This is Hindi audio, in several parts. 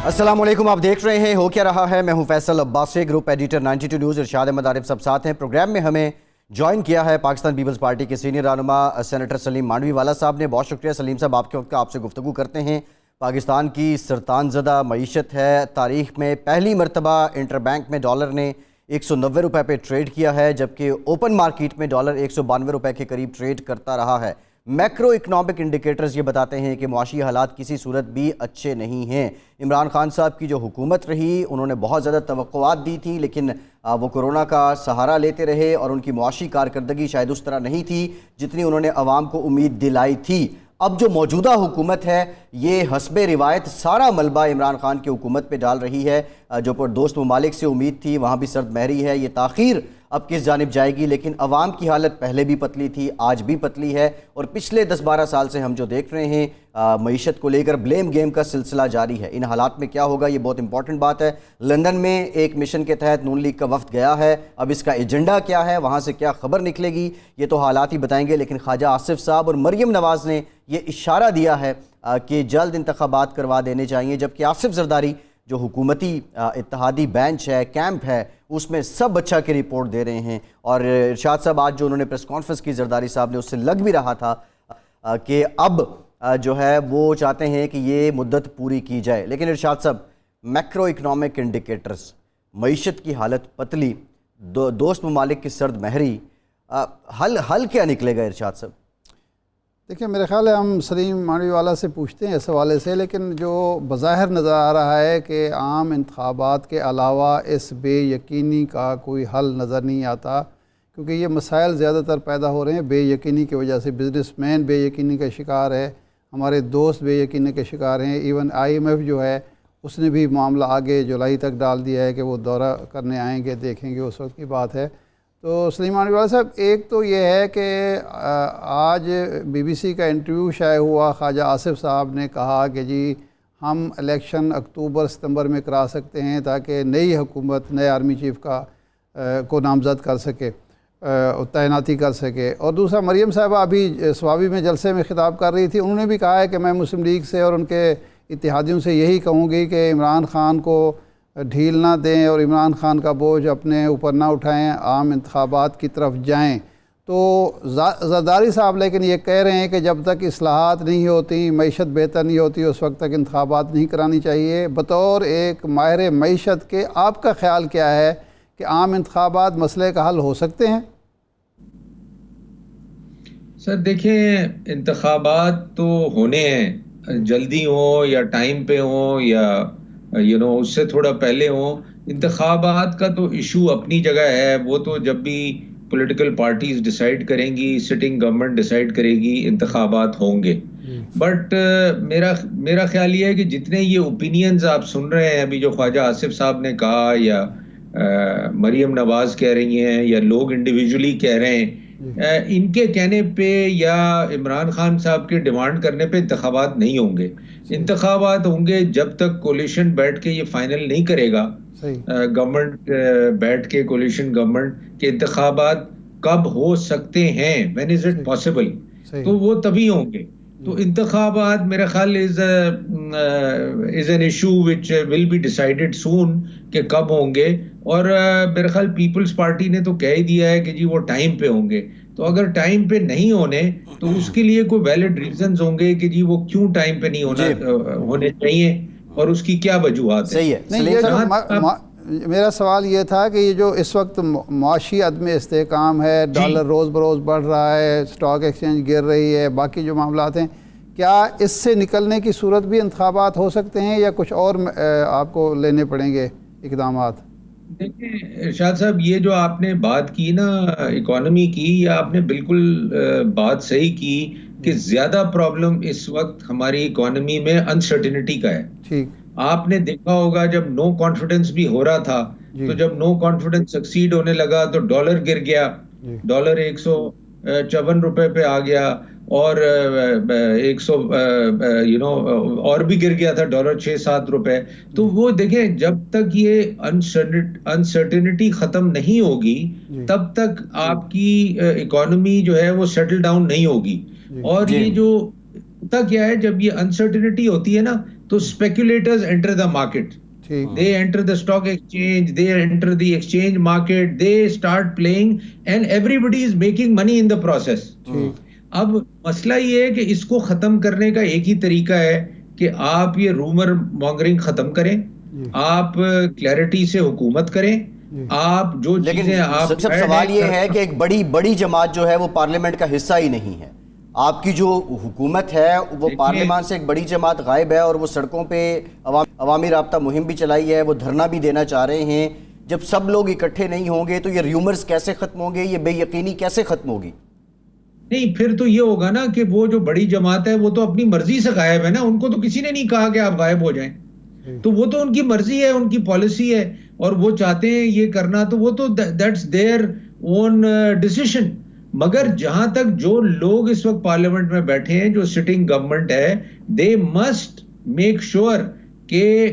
अस्सलाम वालेकुम, आप देख रहे हैं हो क्या रहा है। मैं हूं Faisal Abbasi, group editor 92 news. Irshad Ahmed Arif सब साथ हैं। प्रोग्राम में हमें ज्वाइन किया है पाकिस्तान पीपल्स पार्टी के सीनियर रहनुमा सेनेटर सलीम मांडवी वाला साहब ने। बहुत शुक्रिया सलीम साहब, आपके वक्त का आपसे गुफ्तगू करते हैं। पाकिस्तान की सरतान ज़दा मईशत है। तारीख में पहली मरतबा इंटरबैंक में डॉलर ने 190 रुपये पे ट्रेड किया है, जबकि ओपन मार्केट में डॉलर 192 रुपये के करीब ट्रेड करता रहा है। मैक्रो इकनॉमिक इंडिकेटर्स ये बताते हैं कि मुआशी हालात किसी सूरत भी अच्छे नहीं हैं। इमरान खान साहब की जो हुकूमत रही, उन्होंने बहुत ज़्यादा तवक्कुआत दी थी, लेकिन वो कोरोना का सहारा लेते रहे और उनकी मुआशी कारकर्दगी शायद उस तरह नहीं थी जितनी उन्होंने अवाम को उम्मीद दिलाई थी। अब जो मौजूदा हुकूमत है, ये हस्बे रिवायत सारा मलबा इमरान खान की हुकूमत पे डाल रही है। जो पर दोस्त ममालिक से उम्मीद थी, वहाँ भी सर्द महरी है। ये ताख़ीर अब किस जानिब जाएगी, लेकिन अवाम की हालत पहले भी पतली थी, आज भी पतली है। और पिछले 10-12 साल से हम जो देख रहे हैं, मईशत को लेकर ब्लेम गेम का सिलसिला जारी है। इन हालात में क्या होगा, ये बहुत इंपॉर्टेंट बात है। लंदन में एक मिशन के तहत नून लीग का वफ्द गया है। अब इसका एजेंडा क्या है, वहाँ से क्या खबर निकलेगी, ये तो हालात ही बताएंगे। लेकिन ख्वाजा आसिफ साहब और मरियम नवाज़ ने ये इशारा दिया है कि जल्द इंतखाबात करवा देने चाहिए, जबकि आसिफ जरदारी जो हुकूमती इत्तेहादी बेंच है, कैंप है, उसमें सब अच्छा की रिपोर्ट दे रहे हैं। और इरशाद साहब आज जो उन्होंने प्रेस कॉन्फ्रेंस की जरदारी साहब ने, उससे लग भी रहा था कि अब जो है वो चाहते हैं कि ये मुद्दत पूरी की जाए। लेकिन इरशाद साहब, मैक्रो इकनॉमिक इंडिकेटर्स, मईशत की हालत पतली, दोस्त ममालिक की सर्द महरी, हल क्या निकलेगा इरशाद साहब? देखिए, मेरे ख्याल है हम सलीम मांडवी वाला से पूछते हैं इस हवाले से, लेकिन जो बज़ाहिर नज़र आ रहा है कि आम इंतखाबात के अलावा इस बेयकीनी का कोई हल नज़र नहीं आता, क्योंकि ये मसाइल ज़्यादातर पैदा हो रहे हैं बेयकीनी की वजह से। बिजनेसमैन बेयकीनी का शिकार है, हमारे दोस्त बेयकीनी के शिकार हैं। इवन IMF जो है उसने भी मामला आगे जुलाई तक डाल दिया है कि वो दौरा करने आएंगे, देखेंगे, उस वक्त की बात है। तो सलीम मांडवी वाला साहब, एक तो ये है कि आज BBC का इंटरव्यू शाये हुआ, ख्वाजा आसिफ साहब ने कहा कि जी हम इलेक्शन अक्टूबर-सितंबर में करा सकते हैं ताकि नई हुकूमत नए आर्मी चीफ को नामज़द कर सके, तैनाती कर सके। और दूसरा, मरियम साहबा अभी स्वाबी में जलसे में ख़िताब कर रही थी, उन्होंने भी कहा है कि मैं मुस्लिम लीग से और उनके इत्तेहादियों से यही कहूँगी कि इमरान खान को ढील ना दें और इमरान खान का बोझ अपने ऊपर ना उठाएं, आम इंतखाबात की तरफ जाएं। तो जरदारी साहब लेकिन ये कह रहे हैं कि जब तक इस्लाहात नहीं होती, मईशत बेहतर नहीं होती, उस वक्त तक इंतखाबात नहीं करानी चाहिए। बतौर एक माहिर मईशत के आपका ख्याल क्या है कि आम इंतखाबात मसले का हल हो सकते हैं? सर देखें, इंतखाबात तो होने हैं, जल्दी हो या टाइम पे हो या उससे थोड़ा पहले हो। इंतखाबात का तो इशू अपनी जगह है, वो तो जब भी पॉलिटिकल पार्टीज डिसाइड करेंगी, सिटिंग गवर्नमेंट डिसाइड करेगी, इंतखाबात होंगे। बट मेरा ख्याल ये है कि जितने ये ओपिनियंस आप सुन रहे हैं अभी, जो ख्वाजा आसिफ साहब ने कहा या मरियम नवाज कह रही हैं या लोग इंडिविजुअली कह रहे हैं, इनके कहने पे या इमरान खान साहब के डिमांड करने पे इंतखाबात नहीं होंगे। इंतखाबात होंगे जब तक कोलिशन बैठ के ये फाइनल नहीं करेगा, गवर्नमेंट बैठ के, कोलिशन गवर्नमेंट के इंतखाबात कब हो सकते हैं, व्हेन इज इट पॉसिबल, तो वो तभी होंगे। तो इंतखाबात मेरा ख्याल is an issue which will be decided soon कि कब होंगे। और मेरा ख्याल पीपल्स पार्टी ने तो कह ही दिया है कि जी वो टाइम पे होंगे। तो अगर टाइम पे नहीं होने तो उसके लिए कोई वैलिड रीजंस होंगे कि जी वो क्यों टाइम पे नहीं होने चाहिए और उसकी क्या वजूहात है। सही है। नहीं, ये जो मेरा सवाल ये था कि ये जो इस वक्त मुआशी अदम इस्तेहकाम है, डॉलर रोज़ बरोज़ बढ़ रहा है, स्टॉक एक्सचेंज गिर रही है, बाकी जो मामलात हैं, क्या इससे निकलने की सूरत भी इंतखाबात हो सकते हैं या कुछ और आपको लेने पड़ेंगे इक़दामात? देखिए इरशाद साहब, ये जो आपने बात की ना इकोनॉमी की, ये आपने बिल्कुल बात सही की कि ज्यादा प्रॉब्लम इस वक्त हमारी इकोनॉमी में अनसर्टेनिटी का है। ठीक, आपने देखा होगा जब नो कॉन्फिडेंस भी हो रहा था, तो जब नो कॉन्फिडेंस सक्सीड होने लगा तो डॉलर गिर गया, डॉलर 154 रुपए पे आ गया, और 100 और भी गिर गया था डॉलर 6-7 रुपए। तो वो देखें, जब तक ये अनसर्टेनिटी खत्म नहीं होगी तब तक आपकी इकोनॉमी जो है वो सेटल डाउन नहीं होगी। और ये जो होता क्या है, जब ये अनसर्टेनिटी होती है ना, तो स्पेकुलेटर्स एंटर द मार्केट, ठीक। they enter the stock exchange, they enter the exchange market, they start playing and everybody is making money in the process. अब मसला ये है कि इसको खत्म करने का एक ही तरीका है कि आप ये रूमर मॉन्गरिंग खत्म करें, आप क्लैरिटी से हुकूमत करें, आप जो लेकिन चीजें आप सब सवाल ये है कि एक बड़ी जमात जो है वो पार्लियामेंट का हिस्सा ही नहीं है। आपकी जो हुकूमत है वो पार्लियामान से एक बड़ी जमात गायब है और वो सड़कों पे अवामी राब्ता मुहिम भी चलाई है, वो धरना भी देना चाह रहे हैं। जब सब लोग इकट्ठे नहीं होंगे तो ये र्यूमर्स कैसे खत्म होंगे, ये बेयकीनी कैसे खत्म होगी? नहीं, फिर तो ये होगा ना कि वो जो बड़ी जमात है वो तो अपनी मर्जी से गायब है ना, उनको तो किसी ने नहीं कहा कि आप गायब हो जाएं, तो वो तो उनकी मर्जी है, उनकी पॉलिसी है और वो चाहते हैं ये करना, तो वो तो दैट्स देयर ओन डिसीजन। मगर जहां तक जो लोग इस वक्त पार्लियामेंट में बैठे हैं, जो सिटिंग गवर्नमेंट है, दे मस्ट मेक श्योर के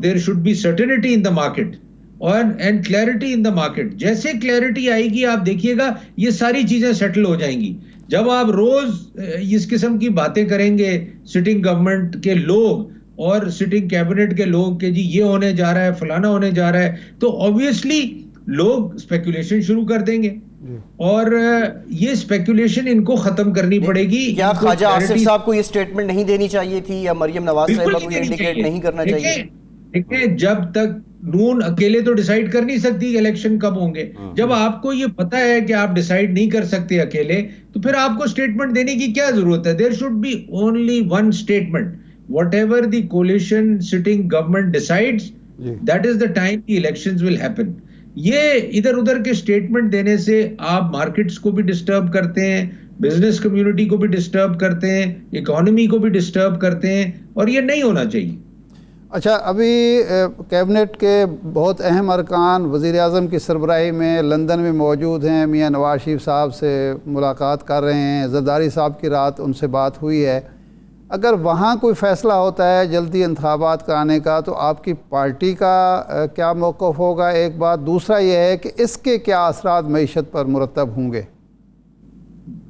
there should be certainty in the market और and clarity in the market. जैसे क्लैरिटी आएगी आप देखिएगा ये सारी चीजें सेटल हो जाएंगी। जब आप रोज इस किस्म की बातें करेंगे सिटिंग गवर्नमेंट के लोग और सिटिंग कैबिनेट के लोग के जी ये होने जा रहा है, फलाना होने जा रहा है, तो ऑब्वियसली लोग स्पेकुलेशन शुरू कर देंगे और ये स्पेकुलेशन इनको खत्म करनी पड़ेगी। क्या ख्वाजा आसिफ साहब को ये स्टेटमेंट नहीं देनी चाहिए थी या मरियम नवाज साहिबा को ये इंडिकेट नहीं करना चाहिए? देखिए, जब तक नून अकेले तो डिसाइड कर नहीं सकती इलेक्शन कब होंगे, जब आपको ये पता है कि आप डिसाइड नहीं कर सकते अकेले, तो फिर आपको स्टेटमेंट देने की क्या जरूरत है? There should be only one statement, whatever the coalition sitting government decides, that is the time the elections will happen. ये इधर उधर के स्टेटमेंट देने से आप मार्केट्स को भी डिस्टर्ब करते हैं, बिजनेस कम्युनिटी को भी डिस्टर्ब करते हैं, इकोनॉमी को भी डिस्टर्ब करते हैं और ये नहीं होना चाहिए। अच्छा, अभी कैबिनेट के बहुत अहम अरकान वज़ीर आज़म की सरबराही में लंदन में मौजूद हैं, मियां नवाज शरीफ साहब से मुलाकात कर रहे हैं, ज़रदारी साहब की रात उनसे बात हुई है। अगर वहाँ कोई फ़ैसला होता है जल्दी इंतखाबात कराने का तो आपकी पार्टी का क्या मौक़िफ़ होगा? एक बात। दूसरा ये है कि इसके क्या असरात मईशत पर मुरतब होंगे?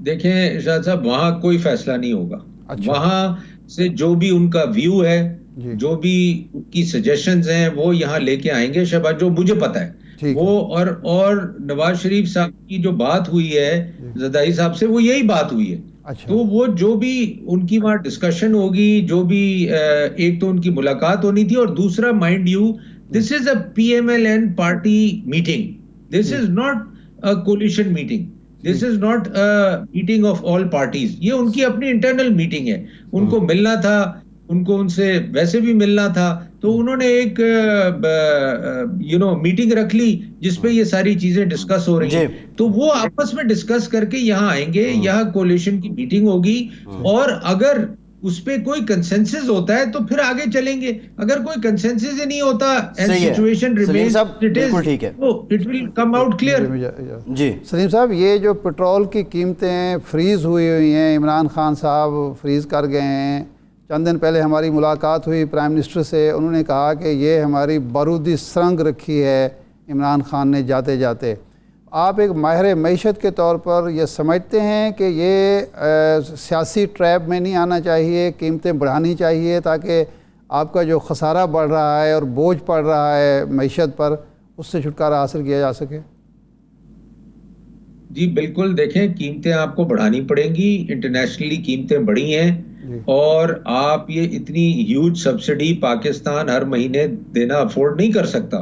देखें इरशाद साहब, वहाँ कोई फैसला नहीं होगा। अच्छा। वहाँ से जो भी उनका व्यू है, जो भी उनकी सजेशंस हैं, वो यहाँ लेके आएंगे शहबाज, जो मुझे पता है वो। और नवाज शरीफ साहब की जो बात हुई है ज़रदारी साहब से, वो यही बात हुई है। अच्छा। तो वो जो भी उनकी वहाँ डिस्कशन होगी, जो भी एक तो उनकी मुलाकात होनी थी और दूसरा, mind you, this is a PMLN party meeting, this is not a collision meeting, this is not a meeting of all parties. ये उनकी अपनी इंटरनल मीटिंग है। उनको मिलना था, उनको उनसे वैसे भी मिलना था, तो उन्होंने एक मीटिंग रख ली जिसपे ये सारी चीजें डिस्कस हो रही हैं। तो वो आपस में डिस्कस करके यहाँ आएंगे, यहाँ कोलिशन की मीटिंग होगी और अगर उस पे कोई कंसेंसस होता है तो फिर आगे चलेंगे। अगर कोई कंसेंसस ही नहीं होता and situation remains it is, ठीक है, तो it will come out clear. जी सलीम साहब, ये जो पेट्रोल की कीमतें फ्रीज हुई हैं, इमरान खान साहब फ्रीज कर गए हैं। चंद दिन पहले हमारी मुलाकात हुई प्राइम मिनिस्टर से, उन्होंने कहा कि ये हमारी बारूदी सुरंग रखी है इमरान खान ने जाते जाते। आप एक माहिर मईशत के तौर पर ये समझते हैं कि ये सियासी ट्रैप में नहीं आना चाहिए, कीमतें बढ़ानी चाहिए ताकि आपका जो खसारा बढ़ रहा है और बोझ पड़ रहा है मईशत पर, उससे छुटकारा हासिल किया जा सके? जी बिल्कुल, देखें कीमतें आपको बढ़ानी पड़ेंगी। इंटरनेशनली कीमतें बढ़ी हैं और आप ये इतनी ह्यूज सब्सिडी पाकिस्तान हर महीने देना अफोर्ड नहीं कर सकता।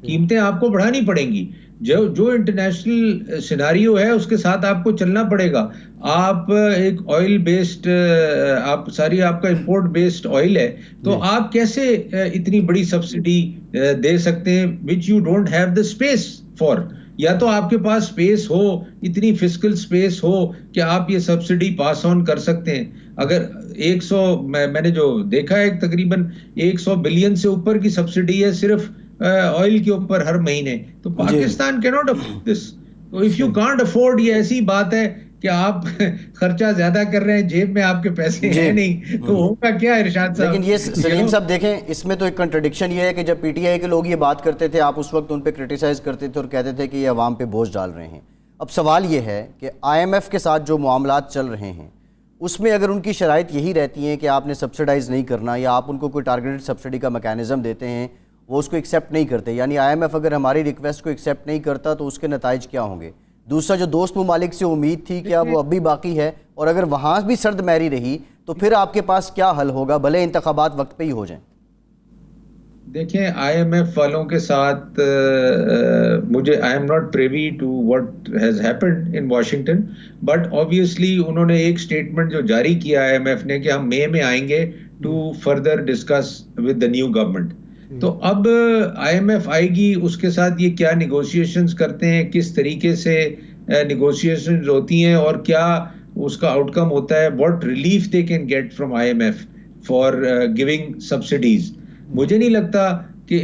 कीमतें आपको बढ़ानी पड़ेंगी। जो इंटरनेशनल सिनारियो है उसके साथ आपको चलना पड़ेगा। आप एक ऑयल बेस्ड, आप सारी आपका इंपोर्ट बेस्ड ऑयल है, तो आप कैसे इतनी बड़ी सब्सिडी दे सकते हैं which you don't have the space for? या तो आपके पास स्पेस हो, इतनी फिस्कल स्पेस हो कि आप ये सब्सिडी पास ऑन कर सकते हैं। अगर 100 मैंने जो देखा है तकरीबन 100 बिलियन से ऊपर की सब्सिडी है सिर्फ ऑयल के ऊपर हर महीने, तो Pakistan can not afford this. तो इफ यू कांट अफोर्ड, ये ऐसी बात है कि आप खर्चा ज्यादा कर रहे हैं, जेब में आपके पैसे हैं नहीं, तो होगा क्या इरशाद साहब? लेकिन ये सलीम साहब देखें, इसमें तो एक कंट्रडिक्शन ये है कि जब PTI के लोग ये बात करते थे, आप उस वक्त उन पे क्रिटिसाइज करते थे और कहते थे कि ये अवाम पे बोझ डाल रहे हैं। अब सवाल ये है कि IMF के साथ जो मामलात चल रहे हैं उसमें अगर उनकी शराइत यही रहती हैं कि आपने सब्सिडाइज़ नहीं करना या आप उनको कोई टारगेटेड सब्सिडी का मैकेनिज़्म देते हैं, वो उसको एक्सेप्ट नहीं करते, यानी IMF अगर हमारी रिक्वेस्ट को एक्सेप्ट नहीं करता तो उसके नताइज क्या होंगे? दूसरा, जो दोस्त ममालिक से उम्मीद थी क्या वो अब भी बाकी है? और अगर वहाँ भी सर्द मैरी रही तो फिर आपके पास क्या हल होगा, भले इंतखाबात वक्त पे ही हो जाएं? देखिए, IMF वालों के साथ मुझे I am not privy to what has happened in Washington, but obviously उन्होंने एक स्टेटमेंट जो जारी किया IMF ने कि हम मई में आएंगे to further discuss with the new government. तो अब IMF आएगी, उसके साथ ये क्या निगोशिएशंस करते हैं, किस तरीके से निगोशिएशंस होती हैं और क्या उसका आउटकम होता है, what relief they can get from IMF for giving subsidies. मुझे नहीं लगता कि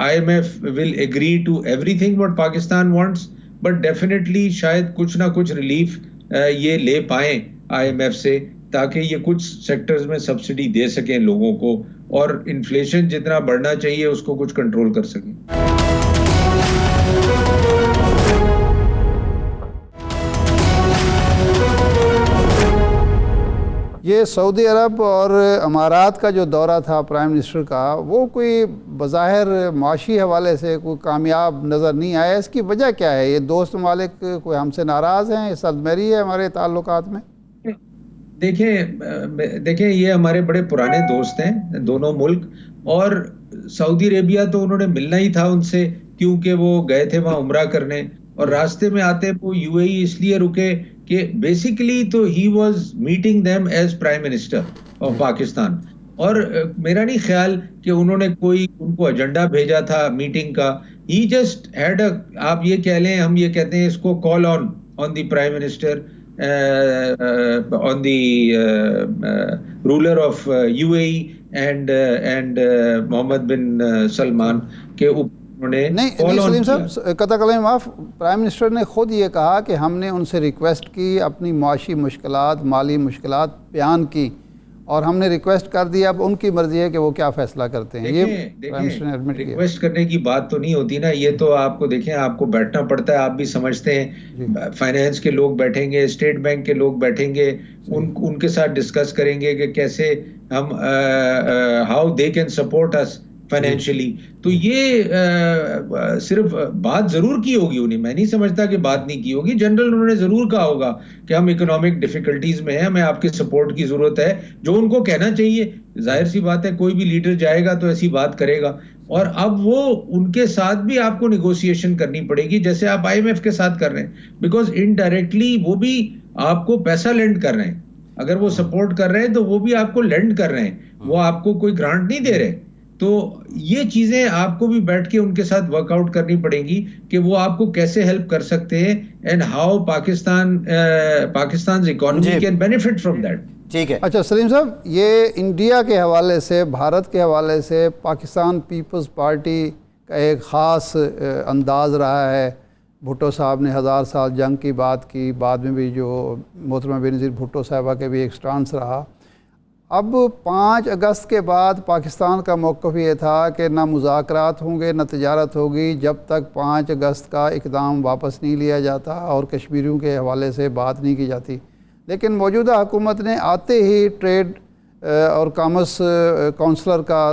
IMF will agree to everything what Pakistan wants, but definitely शायद कुछ ना कुछ रिलीफ ये ले पाए IMF से, ताकि ये कुछ सेक्टर्स में सब्सिडी दे सकें लोगों को और इन्फ्लेशन जितना बढ़ना चाहिए उसको कुछ कंट्रोल कर सकें। ये सऊदी अरब और अमारात का जो दौरा था प्राइम मिनिस्टर का, वो कोई बज़ाहिर माशी हवाले से कोई कामयाब नज़र नहीं आया। इसकी वजह क्या है? ये दोस्त ममालिक कोई हमसे नाराज़ हैं, सदमेरी है हमारे ताल्लुकात में? देखिए ये हमारे बड़े पुराने दोस्त हैं दोनों मुल्क, और सऊदी अरेबिया तो उन्होंने मिलना ही था उनसे, क्योंकि वो गए थे वहां उम्रा करने, और रास्ते में आते वो UAE इसलिए रुके कि बेसिकली तो he was meeting them as prime minister of Pakistan, और मेरा नहीं ख्याल कि उन्होंने कोई उनको एजेंडा भेजा था मीटिंग का। ही जस्ट हैड आप ये कह लें, हम ये कहते हैं इसको, call on the prime minister, on the ruler of UAE and Mohammed bin Salman के उन्होंने नहीं सलीम साहब, कतई कलाम माफ, प्राइम मिनिस्टर ने खुद ये कहा कि हमने उनसे रिक्वेस्ट की, अपनी माशी मुश्किलात, माली मुश्किलात बयान की और हमने रिक्वेस्ट कर दिया, अब उनकी मर्जी है कि वो क्या फैसला करते हैं। ये प्राइम मिनिस्टर ने एडमिट किया। रिक्वेस्ट करने की बात तो नहीं होती ना, ये तो आपको देखें, आपको बैठना पड़ता है, आप भी समझते हैं, फाइनेंस के लोग बैठेंगे, स्टेट बैंक के लोग बैठेंगे, उनके साथ डिस्कस करेंगे कि कैसे हम how they can support us financially. तो ये सिर्फ बात जरूर की होगी उन्हें, मैं नहीं समझता कि बात नहीं की होगी, जनरल उन्होंने जरूर कहा होगा कि हम इकोनॉमिक डिफिकल्टीज में हैं, हमें आपके सपोर्ट की जरूरत है, जो उनको कहना चाहिए। जाहिर सी बात है, कोई भी लीडर जाएगा तो ऐसी बात करेगा, और अब वो उनके साथ भी आपको निगोशिएशन करनी पड़ेगी, जैसे आप IMF के साथ कर रहे हैं, बिकॉज इनडायरेक्टली वो भी आपको पैसा लेंड कर रहे हैं। अगर वो सपोर्ट कर रहे हैं तो वो भी आपको लेंड कर रहे हैं, वो आपको कोई ग्रांट नहीं दे रहे। तो ये चीजें आपको भी बैठ के उनके साथ वर्कआउट करनी पड़ेगी कि वो आपको कैसे हेल्प कर सकते हैं, and how Pakistan economy can benefit from that. ठीक है। अच्छा सलीम साहब, ये इंडिया के हवाले से, भारत के हवाले से पाकिस्तान पीपल्स पार्टी का एक ख़ास अंदाज रहा है। भुट्टो साहब ने 1000 साल जंग की बात की, बाद में भी जो मोहतरमा बेनज़ीर भुट्टो साहबा के भी एक स्टांस रहा। अब 5 अगस्त के बाद पाकिस्तान का मौक़िफ़ ये था कि ना मुज़ाकरात होंगे, ना तिजारत होगी, जब तक 5 अगस्त का इक़दाम वापस नहीं लिया जाता और कश्मीरियों के हवाले से बात नहीं की जाती। लेकिन मौजूदा हुकूमत ने आते ही ट्रेड और कॉमर्स काउंसलर का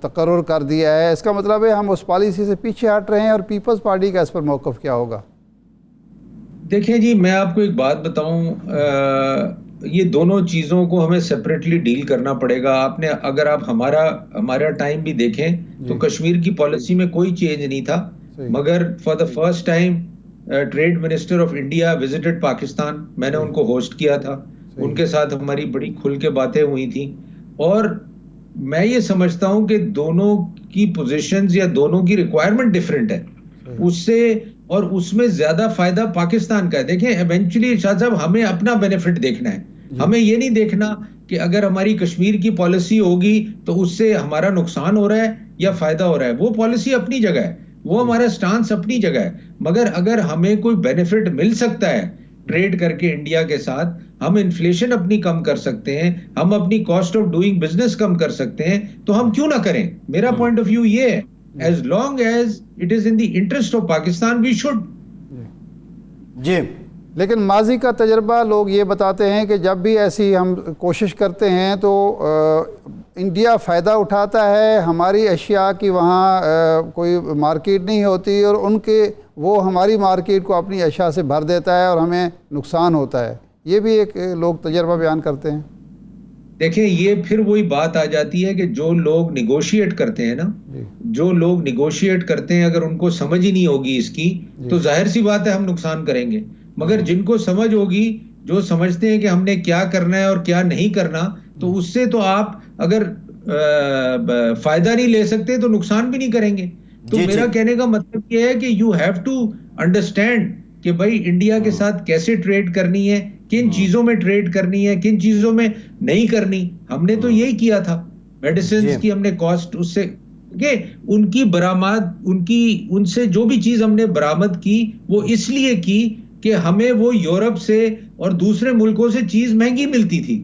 तकर्रुर कर दिया है। इसका मतलब है हम उस पॉलिसी से पीछे हट रहे हैं, और पीपल्स पार्टी का इस पर मौक़िफ़ क्या होगा? देखिए जी, मैं आपको एक बात बताऊं, ये दोनों चीजों को हमें सेपरेटली डील करना पड़ेगा। आपने अगर आप हमारा टाइम भी देखें तो कश्मीर की पॉलिसी में कोई चेंज नहीं था, मगर for the first time trade minister of India visited Pakistan, मैंने उनको होस्ट किया था, उनके साथ हमारी बड़ी खुल के बातें हुई थी, और मैं ये समझता हूं कि दोनों की पोजीशंस या दोनों की रिक्वायरमेंट डिफरेंट है, उससे और उसमें ज्यादा फायदा पाकिस्तान का है। देखें, इवेंचुअली शाह साहब, हमें अपना बेनिफिट देखना है, हमें ये नहीं देखना कि अगर हमारी कश्मीर की पॉलिसी होगी तो उससे हमारा नुकसान हो रहा है या फायदा हो रहा है। वो पॉलिसी अपनी जगह है, वो हमारा स्टांस अपनी जगह है, मगर अगर हमें कोई बेनिफिट मिल सकता है ट्रेड करके इंडिया के साथ, हम इन्फ्लेशन अपनी कम कर सकते हैं, हम अपनी कॉस्ट ऑफ डूइंग बिजनेस कम कर सकते हैं, तो हम क्यों ना करें। मेरा पॉइंट ऑफ व्यू ये है, as long as it is in the interest of Pakistan, we should. जी, लेकिन माजी का तजर्बा लोग ये बताते हैं कि जब भी ऐसी हम कोशिश करते हैं तो इंडिया फ़ायदा उठाता है, हमारी अशिया की वहाँ कोई मार्केट नहीं होती और उनके वो हमारी मार्केट को अपनी अशिया से भर देता है और हमें नुकसान होता है। ये भी एक लोग तजर्बा बयान करते हैं। देखिए, ये फिर वही बात आ जाती है कि जो लोग निगोशिएट करते हैं ना, जो लोग निगोशिएट करते हैं, अगर उनको समझ ही नहीं होगी इसकी, तो जाहिर सी बात है हम नुकसान करेंगे। मगर जिनको समझ होगी, जो समझते हैं कि हमने क्या करना है और क्या नहीं करना, तो उससे तो आप अगर फायदा नहीं ले सकते तो नुकसान भी नहीं करेंगे। तो मेरा कहने का मतलब ये है कि यू हैव टू अंडरस्टैंड कि भाई इंडिया के साथ कैसे ट्रेड करनी है, किन चीजों में ट्रेड करनी है, किन चीजों में नहीं करनी। हमने तो यही किया था, मेडिसिन की हमने कॉस्ट उससे उनकी बरामद, उनसे जो भी चीज हमने बरामद की वो इसलिए की कि हमें वो यूरोप से और दूसरे मुल्कों से चीज महंगी मिलती थी।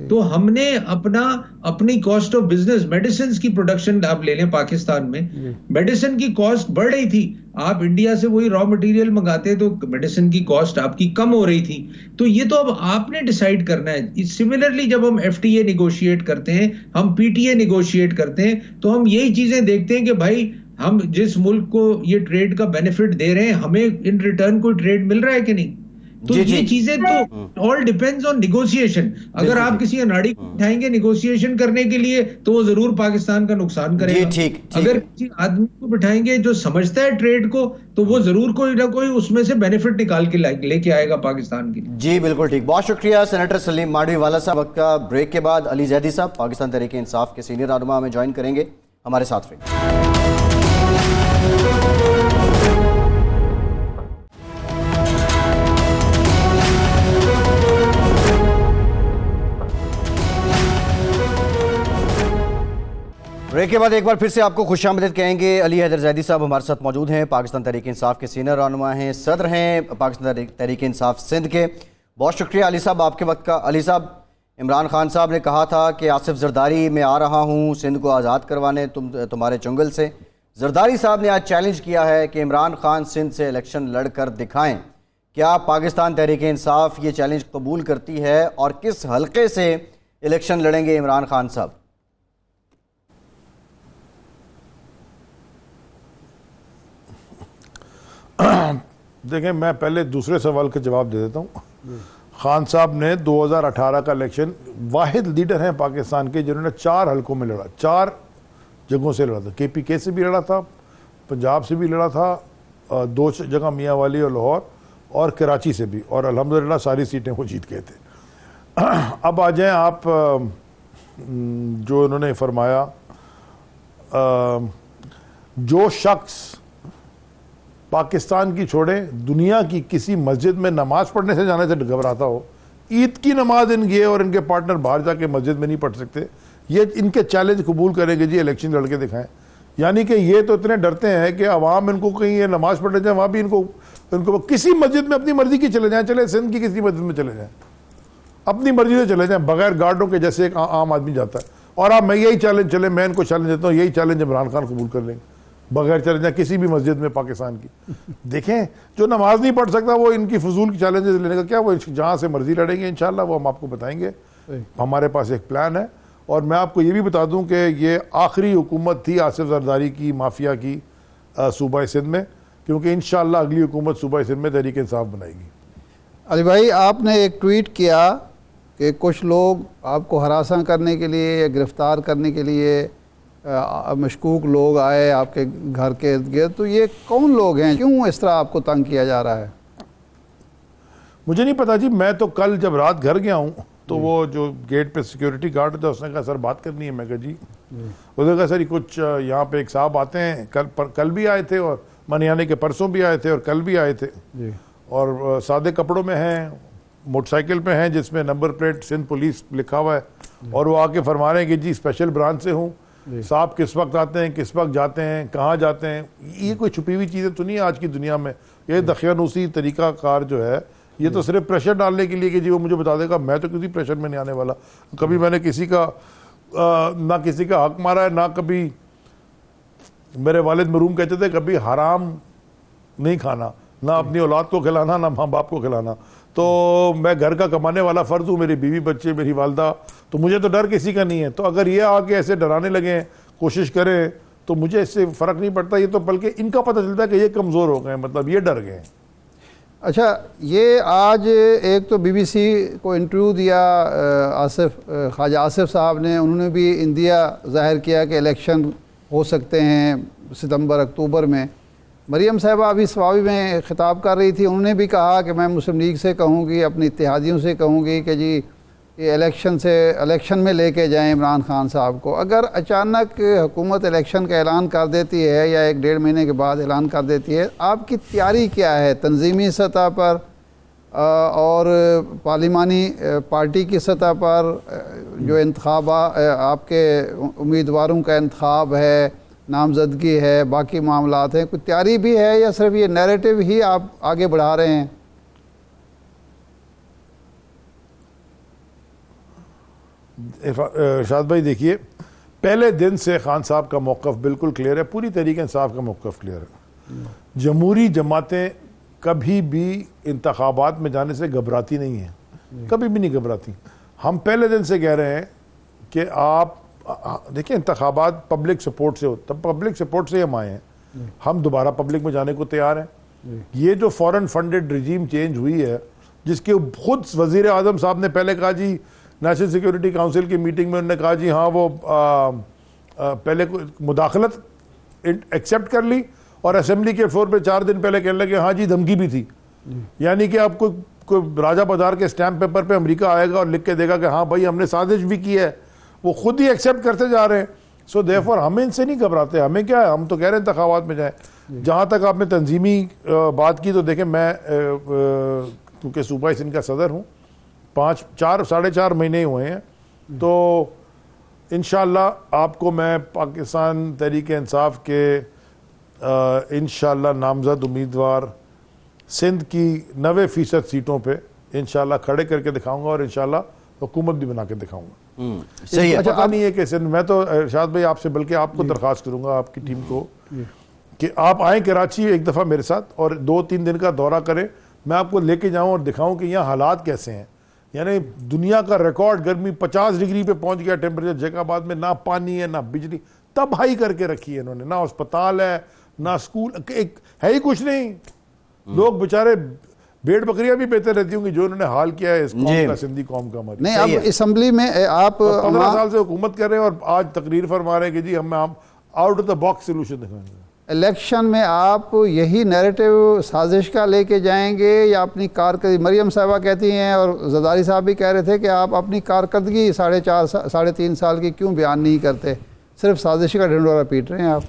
तो हमने अपनी कॉस्ट ऑफ बिजनेस, मेडिसिन की प्रोडक्शन आप ले लें, पाकिस्तान में मेडिसिन की कॉस्ट बढ़ रही थी। आप इंडिया से वही रॉ मटेरियल मंगाते तो मेडिसिन की कॉस्ट आपकी कम हो रही थी। तो ये तो अब आपने डिसाइड करना है। सिमिलरली जब हम FTA निगोशिएट करते हैं, हम PTA निगोशिएट करते हैं, तो हम यही चीजें देखते हैं कि भाई हम जिस मुल्क को ये ट्रेड का बेनिफिट दे रहे हैं, हमें इन रिटर्न कोई ट्रेड मिल रहा है कि नहीं। तो ये चीजें तो ऑल डिपेंड्स ऑन निगोशिएशन। अगर आप किसी अनाड़ी को बिठाएंगे निगोशिएशन करने के लिए तो वो जरूर पाकिस्तान का नुकसान करेगा। अगर किसी आदमी को बिठाएंगे जो समझता है ट्रेड को, तो वो जरूर कोई ना कोई उसमें से बेनिफिट निकाल के लेके आएगा पाकिस्तान की। जी बिल्कुल ठीक, बहुत शुक्रिया सेनेटर सलीम मांडवी वाला साहब। वक्त का ब्रेक के बाद अली जैदी साहब पाकिस्तान तहरीक इंसाफ के सीनियर रहनुमा हमें ज्वाइन करेंगे, हमारे साथ रहिए। ब्रेक के बाद एक बार फिर से आपको खुशामदीद कहेंगे। अली हैदर जैदी साहब हमारे साथ मौजूद हैं, पाकिस्तान तहरीक इंसाफ के सीनियर रहनुमा हैं, सदर हैं पाकिस्तान तहरीक इंसाफ सिंध के। बहुत शुक्रिया अली साहब आपके वक्त का। अली साहब, इमरान खान साहब ने कहा था कि आसिफ जरदारी मैं आ रहा हूँ सिंध को आज़ाद करवाने तुम्हारे चंगुल से। जरदारी साहब ने आज चैलेंज किया है कि इमरान खान सिंध से इलेक्शन लड़कर दिखाएं। क्या पाकिस्तान तहरीक इंसाफ ये चैलेंज कबूल करती है और किस हल्के से इलेक्शन लड़ेंगे इमरान खान साहब? देखें, मैं पहले दूसरे सवाल का जवाब दे देता हूँ। खान साहब ने 2018 का इलेक्शन, वाहिद लीडर हैं पाकिस्तान के जिन्होंने 4 हलकों में लड़ा, 4 जगहों से लड़ा था। KPK से भी लड़ा था, पंजाब से भी लड़ा था, 2 जगह मियाँ वाली और लाहौर, और कराची से भी, और अल्हम्दुलिल्लाह सारी सीटें वो जीत गए थे। अब आ जाएँ आप जो उन्होंने फरमाया, जो शख्स पाकिस्तान की छोड़े दुनिया की किसी मस्जिद में नमाज पढ़ने से जाने से घबराता हो, ईद की नमाज इनकी और इनके पार्टनर बाहर जाके मस्जिद में नहीं पढ़ सकते, ये इनके चैलेंज कबूल करेंगे जी इलेक्शन लड़के दिखाएं। यानी कि ये तो इतने डरते हैं कि अवाम इनको कहीं ये नमाज पढ़ने जाए, वहाँ भी इनको किसी मस्जिद में अपनी मर्जी की चले जाएँ, चले सिंध की किसी मस्जिद में चले जाएँ, अपनी मर्जी से चले जाएँ, बगैर गार्डों के जैसे एक आम आदमी जाता है। और अब मैं यही चैलेंज चले, मैं इनको चैलेंज देता हूँ, यही चैलेंज इमरान खान कबूल कर लेंगे बगैर चले जाए किसी भी मस्जिद में पाकिस्तान की। देखें, जो नमाज नहीं पढ़ सकता वो इनकी फजूल की चैलेंजेस लेने का क्या, वो जहाँ से मर्जी लड़ेंगे इंशाल्लाह, वो हम आपको बताएंगे। हमारे पास एक प्लान है। और मैं आपको ये भी बता दूं कि ये आखिरी हुकूमत थी आसिफ जरदारी की माफिया की सूबा सिंध में, क्योंकि इंशाल्लाह अगली हुकूमत सूबा सिंध में तहरीक इंसाफ बनाएगी। अली भाई, आपने एक ट्वीट किया कि कुछ लोग आपको हरासा करने के लिए या गिरफ्तार करने के लिए मशकूक लोग आए आपके घर के इर्द गिर्द, तो ये कौन लोग हैं, क्यों इस तरह आपको तंग किया जा रहा है? मुझे नहीं पता जी। मैं तो कल जब रात घर गया हूँ तो वो जो गेट पे सिक्योरिटी गार्ड था उसने कहा सर बात करनी है। मैं कहा जी। उसने कहा सर कुछ यहाँ पे एक साहब आते हैं, कल भी आए थे और माने यानी के परसों भी आए थे और कल भी आए थे जी। और सादे कपड़ों में हैं, मोटरसाइकिल पे हैं जिसमें नंबर प्लेट सिंध पुलिस लिखा हुआ है, और वो आके फरमा रहे हैं कि जी स्पेशल ब्रांच से हूँ, साहब किस वक्त आते हैं, किस वक्त जाते हैं, कहाँ जाते हैं। ये कोई छुपी हुई चीज़ें तो नहीं है आज की दुनिया में। ये दखियानूसी तरीका कार जो है, ये तो सिर्फ प्रेशर डालने के लिए कि जी वो मुझे बता देगा। मैं तो किसी प्रेशर में नहीं आने वाला। कभी मैंने किसी का ना किसी का हक मारा है, ना कभी मेरे वालिद मरूम कहते थे कभी हराम नहीं खाना, ना अपनी औलाद को खिलाना, ना माँ बाप को खिलाना। तो मैं घर का कमाने वाला फर्द हूँ, मेरी बीवी बच्चे मेरी वालदा, तो मुझे तो डर किसी का नहीं है। तो अगर ये आके ऐसे डराने लगे, कोशिश करें, तो मुझे इससे फ़र्क नहीं पड़ता। ये तो बल्कि इनका पता चलता है कि ये कमज़ोर हो गए, मतलब ये डर गए। अच्छा, ये आज एक तो बीबीसी को इंटरव्यू दिया ख्वाजा आसिफ साहब ने, उन्होंने भी इंदिया ज़ाहिर किया कि इलेक्शन हो सकते हैं सितंबर अक्टूबर में। मरियम साहिबा अभी सवावी में ख़िताब कर रही थी, उन्होंने भी कहा कि मैं मुस्लिम लीग से कहूँगी, अपनी इत्तेहादियों से कहूँगी कि जी ये इलेक्शन में लेके जाएं इमरान खान साहब को। अगर अचानक हुकूमत इलेक्शन का ऐलान कर देती है या 1-1.5 महीने के बाद ऐलान कर देती है, आपकी तैयारी क्या है तंजीमी सतह पर और पार्लिमानी पार्टी की सतह पर? जो इंतखाबा आपके उम्मीदवारों का इंतखाब है, नामजदगी है, बाकी मामलात हैं, कोई तैयारी भी है या सिर्फ ये नैरेटिव ही आप आगे बढ़ा रहे हैं? इरशाद भाई देखिए, पहले दिन से खान साहब का मौक़िफ़ बिल्कुल क्लियर है, पूरी तरीके इंसाफ का मौक़िफ़ क्लियर है। जमहूरी जमातें कभी भी इंतखाबात में जाने से घबराती नहीं हैं, कभी भी नहीं घबराती। हम पहले दिन से कह रहे हैं कि आप देखिए, इंतखाबात पब्लिक सपोर्ट से हो, तब पब्लिक सपोर्ट से हम आए हैं, हम दोबारा पब्लिक में जाने को तैयार हैं। ये जो फॉरेन फंडेड रिजीम चेंज हुई है, जिसके खुद वज़ीर आज़म साहब ने पहले कहा जी, नेशनल सिक्योरिटी काउंसिल की मीटिंग में उन्होंने कहा जी हाँ वो पहले मुदाखलत एक्सेप्ट कर ली, और असेंबली के फ्लोर पे 4 दिन पहले कहने लगे हाँ जी धमकी भी थी। यानी कि आपको कोई राजा बाजार के स्टैम्प पेपर पे अमेरिका आएगा और लिख के देगा कि हाँ भाई हमने साजिश भी की है, वो खुद ही एक्सेप्ट करते जा रहे हैं। सो देयरफॉर हम इनसे नहीं घबराते, हमें क्या है, हम तो कह रहे हैं इंतखाबात में जाए। जहाँ तक आपने तंजीमी बात की, तो देखें मैं क्योंकि सूबाई सिंध का सदर हूँ, 4.5 महीने हुए हैं, तो इंशाअल्लाह आपको मैं पाकिस्तान तहरीक इंसाफ के इंशाअल्लाह नामजद उम्मीदवार सिंध की 90% सीटों पे इंशाअल्लाह खड़े करके दिखाऊंगा, और इंशाअल्लाह हुकूमत भी बना के दिखाऊंगा। सही है। अच्छा, पता नहीं है कि सिंध, मैं तो इरशाद भाई आपसे बल्कि आपको दरख्वास्त करूंगा, आपकी टीम को, कि आप आएँ कराची एक दफ़ा मेरे साथ और 2-3 दिन का दौरा करें, मैं आपको लेके जाऊँ और दिखाऊँ कि यहाँ हालात कैसे हैं। यानी दुनिया का रिकॉर्ड गर्मी 50 डिग्री पे पहुंच गया टेम्परेचर जैकाबाद में, ना पानी है ना बिजली, तबाही करके रखी है इन्होंने, ना अस्पताल है ना स्कूल, एक है ही कुछ नहीं। लोग बेचारे भेड़ बकरियां भी बेहतर रहती होंगी जो उन्होंने हाल किया है इस कौम का, सिंधी कौम का। हमारी नहीं, अब असम्बली में आप 15 साल से हुकूमत कर रहे हैं और आज तकरीर फरमा रहे हैं कि जी हम out of the box solution दिखाएंगे। इलेक्शन में आप यही नैरेटिव साजिश का लेके जाएंगे या अपनी कारकर्दगी? मरियम साहिबा कहती हैं और जरदारी साहब भी कह रहे थे कि आप अपनी कारकर्दगी 3.5 साल की क्यों बयान नहीं करते, सिर्फ साजिश का ढिंढोरा पीट रहे हैं आप।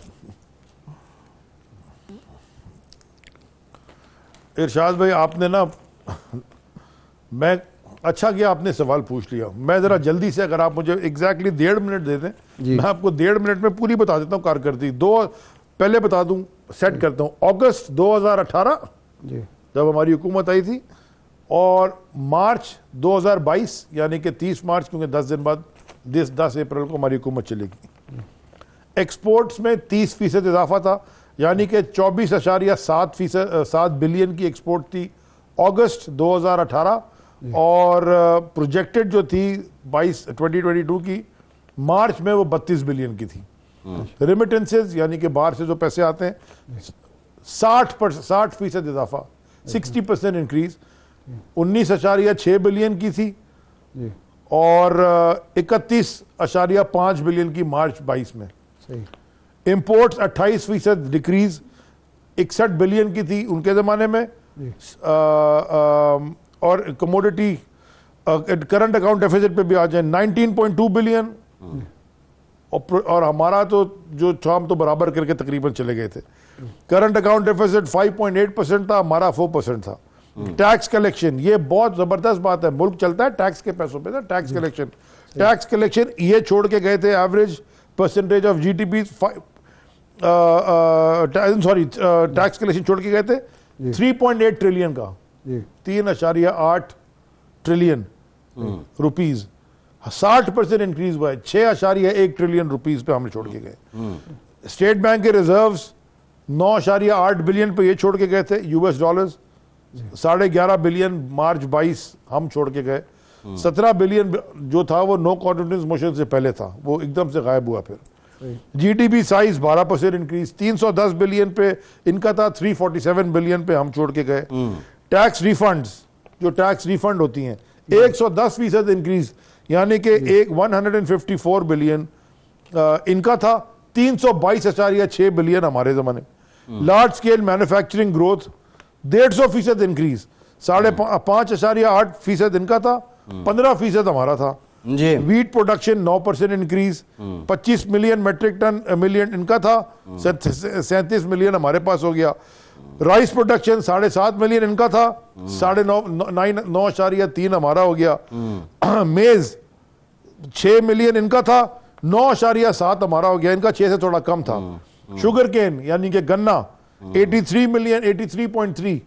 इरशाद भाई आपने ना, मैं अच्छा किया आपने सवाल पूछ लिया। मैं ज़रा जल्दी से, अगर आप मुझे एग्जैक्टली 1.5 मिनट दे दें, मैं आपको 1.5 मिनट में पूरी बता देता हूँ कारकर्दगी। पहले बता दूं, सेट करता हूं, अगस्त 2018 जब हमारी हुकूमत आई थी, और मार्च 2022 यानी कि 30 मार्च, क्योंकि 10 दिन बाद 10 अप्रैल को हमारी हुकूमत चलेगी। एक्सपोर्ट्स में 30% इजाफा था, यानी कि 24.7 बिलियन की एक्सपोर्ट थी अगस्त 2018, और प्रोजेक्टेड जो थी 2022 की मार्च में वो 32 बिलियन की थी। रेमिटेंसेज यानी कि बाहर से जो पैसे आते हैं 60% इजाफा, 60% इंक्रीज, 19.6 बिलियन की थी और 31.5 बिलियन की मार्च 22 में। इंपोर्ट्स 28% डिक्रीज, 61 बिलियन की थी उनके ज़माने में, और कमोडिटी करंट अकाउंट डेफिसिट पे भी आ जाए 19.2 बिलियन, और हमारा तो जो हम तो बराबर करके तकरीबन चले गए थे। करंट अकाउंट डेफिसिट 5.8% था, हमारा 4% था। टैक्स कलेक्शन, ये बहुत जबरदस्त बात है, मुल्क चलता है टैक्स के पैसों पे ना। टैक्स कलेक्शन ये छोड़ के गए थे, average percentage of GDP, sorry tax collection छोड़ के गए थे 3.8 ट्रिलियन का, 3.8 ट्रिलियन रुपीज, 60% इंक्रीज हुआ है, 6.1 ट्रिलियन रुपीज पे हमने छोड़ के गए। स्टेट बैंक के रिजर्व्स 9.8 बिलियन पे ये छोड़ के गए थे यूएस डॉलर्स, 11.5 बिलियन मार्च 22 हम छोड़ के गए, 17 बिलियन जो था वो नो कॉन्फिडेंस मोशन से पहले था, वो एकदम से गायब हुआ। फिर जीडीपी साइज 12% इंक्रीज, 310 बिलियन पे इनका था, 347 बिलियन पे हम छोड़ के गए। टैक्स रिफंड्स, जो टैक्स रिफंड होती हैं, 110% इंक्रीज, यानी कि 154 बिलियन इनका था, 322.6 बिलियन हमारे जमाने। Large scale manufacturing growth 150% increase, 5.8% इनका था, 15% हमारा था जी। Wheat production 9% increase, 25 million metric ton million इनका था, 37 मिलियन हमारे पास हो गया। राइस प्रोडक्शन 7.5 मिलियन इनका था, 9.3 हमारा हो गया। मेज 6 मिलियन इनका था, 9.7 हमारा हो गया, इनका 6 से थोड़ा कम था। शुगर केन यानी कि गन्ना 83 मिलियन 83.3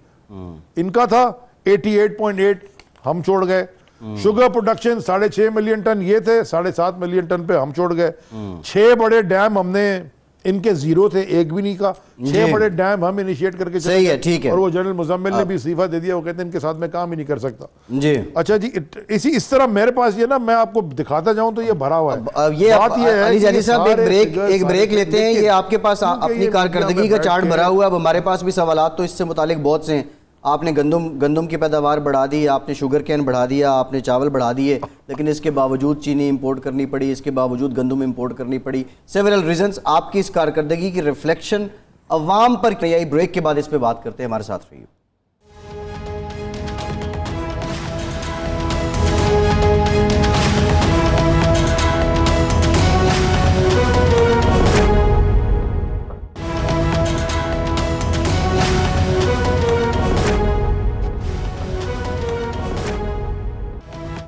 इनका था, 88.8 हम छोड़ गए। शुगर प्रोडक्शन 6.5 मिलियन टन ये थे, 7.5 मिलियन टन पे हम छोड़ गए। 6 बड़े डैम हमने, इनके जीरो थे, एक भी नहीं का, 6 बड़े डैम हम इनिशिएट करके चले सही है, गए। ठीक है। और वो जनरल मुजम्मिल ने भी इस्तीफा दे दिया, वो कहते हैं इनके साथ में काम ही नहीं कर सकता जी। अच्छा जी, इस तरह मेरे पास ये ना, मैं आपको दिखाता जाऊं तो ये भरा हुआ है। अब ये बात ये है अली कि जानी साहब, सारे एक figures, ब्रेक सारे लेते हैं। लेकिन ये आपके पास क्योंकि अपनी ये कारकर्दगी मीडिया का में चार्ट बैठ भरा के- हुआ है। अब हमारे पास भी सवालात तो इससे मुतालिक बहुत से हैं। आपने गंदम की पैदावार बढ़ा दी, आपने शुगर कैन बढ़ा दिया, आपने चावल बढ़ा दिए, लेकिन इसके बावजूद चीनी इंपोर्ट करनी पड़ी, इसके बावजूद गंदम इंपोर्ट करनी पड़ी। Several reasons. आपकी इस कारकर्दगी की रिफ्लेक्शन अवाम पर क्या? यही ब्रेक के बाद इस पे बात करते हैं, हमारे साथ रहिए।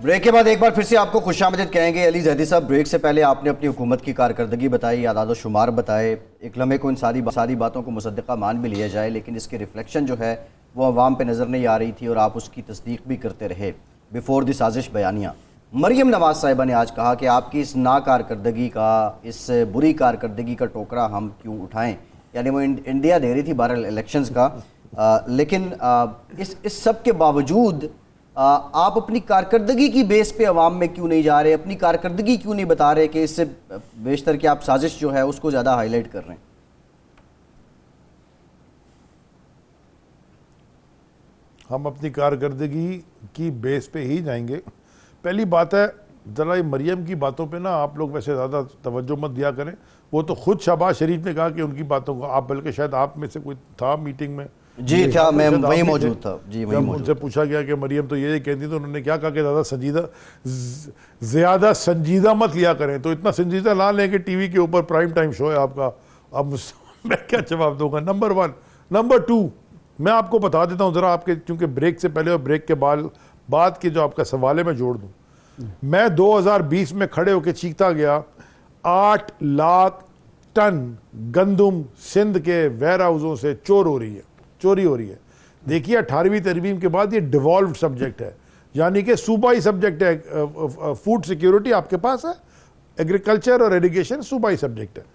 ब्रेक के बाद एक बार फिर से आपको खुशामदीद कहेंगे। अली जैदी साहब, ब्रेक से पहले आपने अपनी हुकूमत की कारकर्दगी बताई, आदाद शुमार बताए। एक लम्हे को इन सारी बातों को मुसद्दक़ा मान भी लिया जाए, लेकिन इसकी रिफ्लेक्शन जो है वो अवाम पे नज़र नहीं आ रही थी और आप उसकी तस्दीक भी करते रहे। बिफोर द साजिश बयानिया मरियम नवाज साहिबा ने आज कहा कि आपकी इस नाकारकर्दगी का, इस बुरी कारकर्दगी का टोकरा हम क्यों उठाएं। यानी वो इंडिया दे रही थी बहरहाल इलेक्शंस का, लेकिन इस सब के बावजूद आप अपनी कारकर्दगी की बेस पे अवाम में क्यों नहीं जा रहे, अपनी कारकर्दगी क्यों नहीं बता रहे कि इससे बेशतर कि आप साजिश जो है उसको ज़्यादा हाईलाइट कर रहे हैं? हम अपनी कारकर्दगी की बेस पे ही जाएंगे। पहली बात है, ज़रा ये मरियम की बातों पे ना आप लोग वैसे ज़्यादा तवज्जो मत दिया करें। वो तो खुद शहबाज शरीफ ने कहा कि उनकी बातों को आप, बल्कि शायद आप में से कोई था मीटिंग में। जी था, मैं वही मौजूद था। जी, वही जब मौजूद। उनसे पूछा गया कि मरियम तो ये कहती, तो उन्होंने क्या कहा कि ज़्यादा संजीदा मत लिया करें। तो इतना संजीदा ना लें कि टीवी के ऊपर प्राइम टाइम शो है आपका। अब मैं क्या जवाब दूंगा? नंबर 1। नंबर 2, मैं आपको बता देता हूँ ज़रा, आपके चूँकि ब्रेक से पहले और ब्रेक के बाद के जो आपका सवाल है मैं जोड़ दूँ। मैं 2020 में खड़े होकर चीखता गया 8 लाख टन गंदम सिंध के वेयर हाउसों से चोरी हो रही है। देखिए 18वीं तरमीम के बाद ये डिवॉल्व्ड सब्जेक्ट है, यानी कि सूबाई सब्जेक्ट है। फूड सिक्योरिटी आपके पास है, एग्रीकल्चर और इरिगेशन सूबाई सब्जेक्ट है।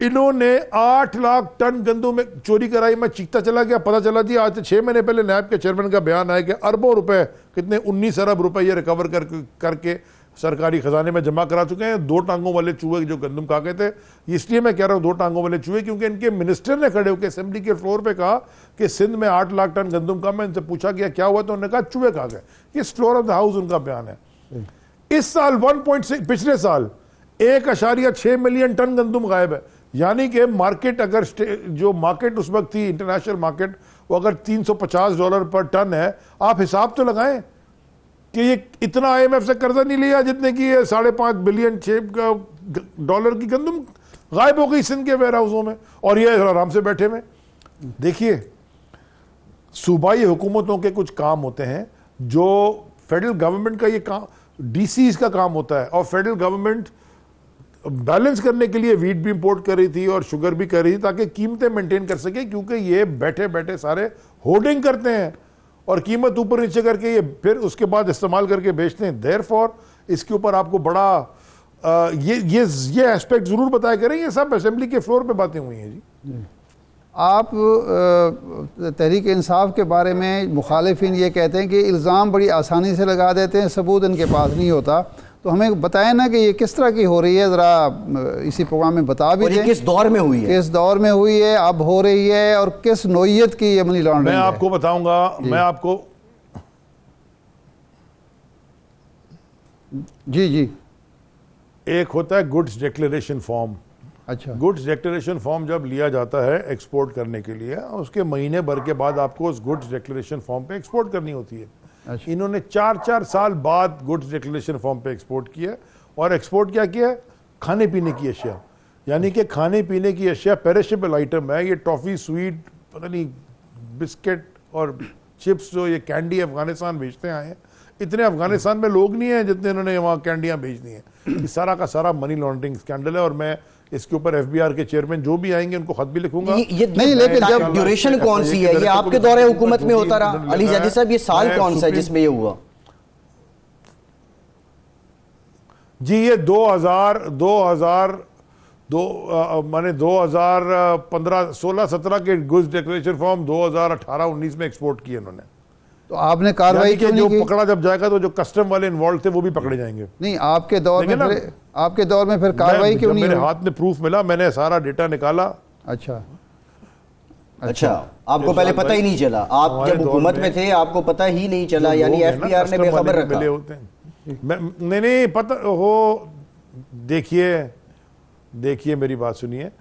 इन्होंने 8 लाख टन गंदम में चोरी कराई। मैं चीखता चला गया, पता चला जी आज से 6 महीने पहले नैब के चेयरमैन का बयान आया कि अरबों रुपए, कितने 19 अरब रुपए ये रिकवर करके सरकारी खजाने में जमा करा चुके हैं। 2 टांगों वाले चूहे जो गंदम खा गए थे, इसलिए मैं कह रहा हूँ 2 टांगों वाले चूहे, क्योंकि इनके मिनिस्टर ने खड़े होकर असेंबली के फ्लोर पे कहा कि सिंध में 8 लाख टन गंदम का। मैं इनसे पूछा गया क्या हुआ, तो उन्होंने कहा चूहे खा गए। इस फ्लोर ऑफ द हाउस उनका बयान है। इस साल 1.6, पिछले साल 1.6 मिलियन टन गंदम गायब है। यानी कि मार्केट, अगर जो मार्केट उस वक्त थी इंटरनेशनल मार्केट, वो अगर $350 पर टन है, आप हिसाब तो लगाएं कि ये इतना IMF से कर्जा नहीं लिया जितने की ये 5.5 बिलियन डॉलर की गंदम गायब हो गई सिंध के वेयर हाउसों में, और ये आराम से बैठे में। देखिए, सूबाई हुकूमतों के कुछ काम होते हैं जो फेडरल गवर्नमेंट का ये काम, DCs का काम होता है, और फेडरल गवर्नमेंट बैलेंस करने के लिए वीट भी इंपोर्ट कर रही थी और शुगर भी कर रही थी ताकि कीमतें मेंटेन कर सके, क्योंकि ये बैठे बैठे सारे होर्डिंग करते हैं और कीमत ऊपर नीचे करके ये फिर उसके बाद इस्तेमाल करके बेचते हैं। देयरफॉर इसके ऊपर आपको बड़ा ये एस्पेक्ट जरूर बताया करें। ये सब असेंबली के फ्लोर पे बातें हुई हैं जी। आप तहरीक इंसाफ के बारे में मुखालिफिन ये कहते हैं कि इल्ज़ाम बड़ी आसानी से लगा देते हैं, सबूत इनके पास नहीं होता। तो हमें बताएं ना कि ये किस तरह की हो रही है, ज़रा इसी प्रोग्राम में बता भी दें। किस दौर में हुई है, किस दौर में हुई है, अब हो रही है, और किस नोयत की ये मनी लॉन्ड्रिंग मैं है। आपको बताऊंगा। मैं आपको जी जी। एक होता है गुड्स डिक्लेरेशन फॉर्म। अच्छा। गुड्स डिक्लेरेशन फॉर्म जब लिया जाता है एक्सपोर्ट करने के लिए, उसके महीने भर के बाद आपको उस गुड्स डिक्लेरेशन फॉर्म पे एक्सपोर्ट करनी होती है। अच्छा। इन्होंने 4-4 साल बाद गुड्स डिक्लेरेशन फॉर्म पे एक्सपोर्ट किया। और एक्सपोर्ट क्या किया? खाने पीने की अशिया, यानी कि खाने पीने की अशिया पेरिशेबल आइटम है। ये टॉफ़ी, स्वीट, पता नहीं बिस्किट और चिप्स, जो ये कैंडी अफगानिस्तान भेजते आए हैं। इतने अफगानिस्तान में लोग नहीं हैं जितने इन्होंने वहाँ कैंडियाँ भेज दी हैं। ये सारा का सारा मनी लॉन्ड्रिंग स्कैंडल है। और मैं इसके ऊपर एफबीआर के चेयरमैन जो भी आएंगे उनको खत भी लिखूंगा। ये नहीं, लेकिन जब ड्यूरेशन कौन सी है, ये आपके दौरे हुकूमत में होता रहा? अली ज़ैदी साहब, ये साल कौन सा है जिसमें ये हुआ? जी ये 2015, 16, 17 के गुड्स डिक्लेरेशन फॉर्म 2018, 19 में एक्सपोर्ट किए इन्होंने। तो आपने कार्रवाई क्यों नहीं की? पकड़ा जब जाएगा तो जो कस्टम वाले इन्वॉल्व थे वो भी पकड़े जाएंगे। नहीं, आपके दौर में फिर कार्रवाई क्यों नहीं? मेरे हाथ में प्रूफ मिला, मैंने सारा डेटा निकाला। अच्छा। अच्छा, आपको पहले पता ही नहीं चला? आप जब हुकूमत में थे आपको पता ही नहीं चला, यानी एफबीआर ने बेखबर रखा? नहीं पता हो। देखिए मेरी बात सुनिए।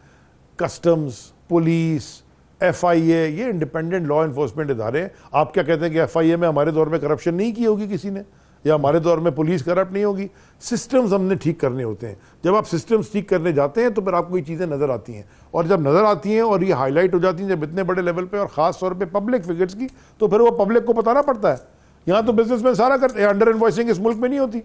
कस्टम्स, पुलिस, एफआईए, ये इंडिपेंडेंट लॉ एनफोर्समेंट इदारे हैं। आप क्या कहते हैं कि एफआईए में हमारे दौर में करप्शन नहीं की होगी किसी ने, या हमारे दौर में पुलिस करप्ट नहीं होगी? सिस्टम्स हमने ठीक करने होते हैं। जब आप सिस्टम्स ठीक करने जाते हैं तो फिर आपको ये चीज़ें नज़र आती हैं। और जब नज़र आती हैं और ये हाईलाइट हो जाती हैं जब इतने बड़े लेवल पे, और ख़ास तौर पे पब्लिक फिगर्स की, तो फिर वो पब्लिक को बताना पड़ता है। यहाँ तो बिजनेसमैन सारा करते हैं। अंडर इन्वॉइसिंग इस मुल्क में नहीं होती।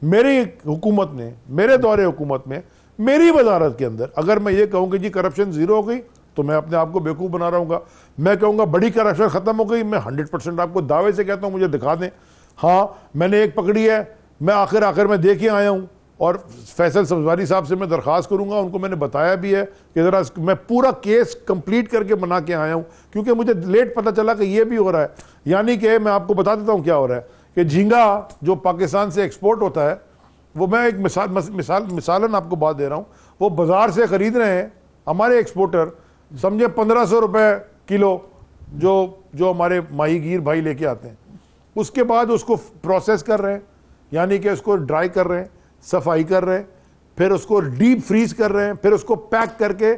मेरी हुकूमत ने, मेरे दौरे हुकूमत में, मेरी वजारत के अंदर अगर मैं ये कहूँ कि जी करप्शन ज़ीरो हो गई तो मैं अपने आप को बेवकूफ़ बना रहा हूँ। मैं कहूँगा बड़ी करप्शन ख़त्म हो गई, मैं 100% आपको दावे से कहता हूँ, मुझे दिखा दें। हाँ, मैंने एक पकड़ी है, मैं आखिर में देखे आया हूँ। और फैसल सब्ज़वारी साहब से मैं दरख्वास्त करूँगा, उनको मैंने बताया भी है कि ज़रा मैं पूरा केस कंप्लीट करके बना के आया हूँ, क्योंकि मुझे लेट पता चला कि ये भी हो रहा है। यानी कि मैं आपको बता देता हूँ क्या हो रहा है कि झींगा जो पाकिस्तान से एक्सपोर्ट होता है, वो मैं एक मिसालन आपको बात दे रहा हूँ, वो बाज़ार से ख़रीद रहे हैं हमारे एक्सपोर्टर, समझे 1500 रुपये किलो जो हमारे माहीगीर भाई लेके आते हैं। उसके बाद उसको प्रोसेस कर रहे हैं, यानी कि उसको ड्राई कर रहे हैं, सफाई कर रहे हैं, फिर उसको डीप फ्रीज कर रहे हैं, फिर उसको पैक करके